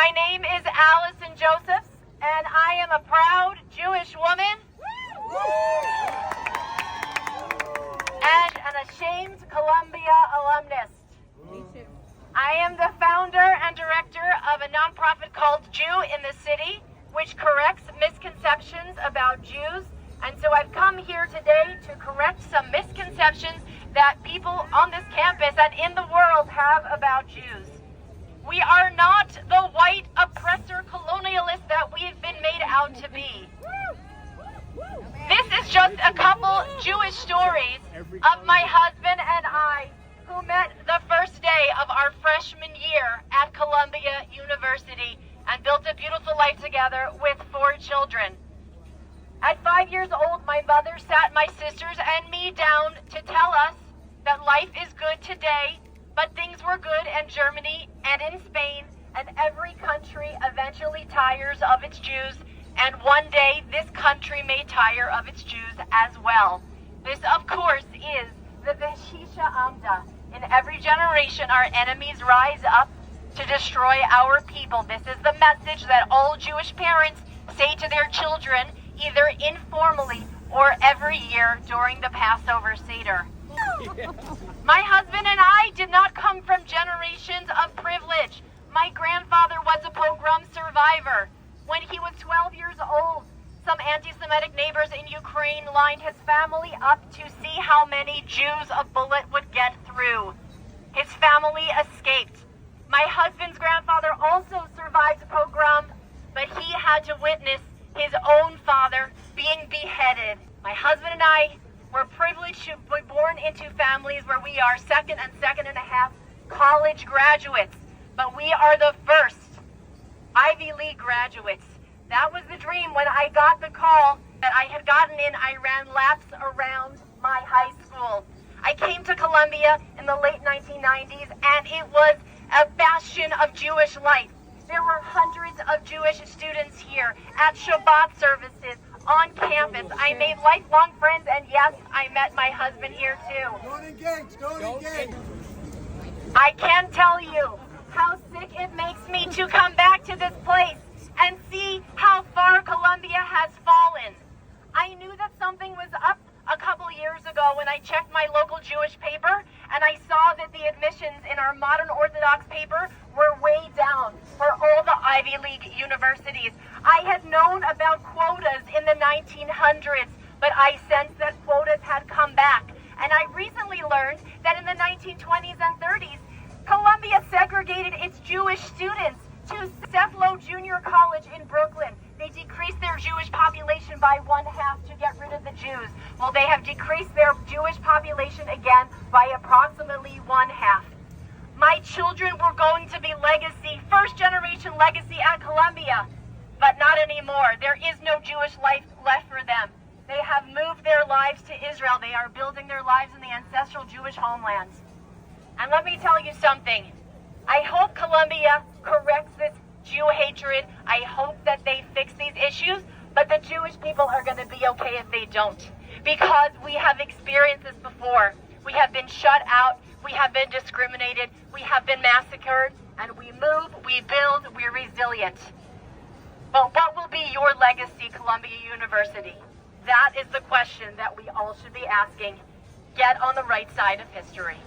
My name is Allison Josephs, and I am a proud Jewish woman and an ashamed Columbia alumnus. Me too. I am the founder and director of a nonprofit called Jew in the City, which corrects misconceptions about Jews. And so I've come here today to correct some misconceptions that people on this campus and in the world have about Jews. We are not the white oppressor colonialists that we've been made out to be. This is just a couple Jewish stories of my husband and I who met the first day of our freshman year at Columbia University and built a beautiful life together with 4 children. At 5 years old, my mother sat my sisters and me down to tell us that life is good today, but things were good in Germany and in Spain, and every country eventually tires of its Jews, and one day this country may tire of its Jews as well. This, of course, is the Veshisha Amda. In every generation, our enemies rise up to destroy our people. This is the message that all Jewish parents say to their children, either informally or every year during the Passover Seder. My husband and I did not come from generations of privilege. My grandfather was a pogrom survivor. When he was 12 years old, some anti-Semitic neighbors in Ukraine lined his family up to see how many Jews a bullet would get through. His family escaped. My husband's grandfather also survived the pogrom, but he had to witness his own father being beheaded. My husband and I were privileged to be born into families where we are second and a half college graduates, but we are the first Ivy League graduates. That was the dream when I got the call that I had gotten in. I ran laps around my high school. I came to Columbia in the late 1990s, and it was a bastion of Jewish life. There were hundreds of Jewish students here at Shabbat services, on campus. I made lifelong friends, and yes, I met my husband here too. Don't engage. I can tell you how sick it makes me to come back to this place and see how far Columbia has fallen. I knew that something was up a couple years ago when I checked my local Jewish paper, and I saw that the admissions in our modern Orthodox paper were way down for all the Ivy League universities. I had known about quotas in the 1900s, but I sensed that quotas had come back. And I recently learned that in the 1920s and 30s, Columbia segregated its Jewish students to Cefalo Junior College in Brooklyn. They decreased their Jewish population by 1/2 to get rid of the Jews. Well, they have decreased their Jewish population again by approximately 1/2. My children were going to be legacy, first-generation legacy at Columbia, but not anymore. There is no Jewish life left for them. They have moved their lives to Israel. They are building their lives in the ancestral Jewish homeland. And let me tell you something. I hope Columbia corrects this Jew hatred. I hope that they fix these issues, but the Jewish people are going to be okay if they don't, because we have experienced this before. We have been shut out. We have been discriminated. We have been massacred, and we move, we build, we're resilient. But what will be your legacy, Columbia University? That is the question that we all should be asking. Get on the right side of history.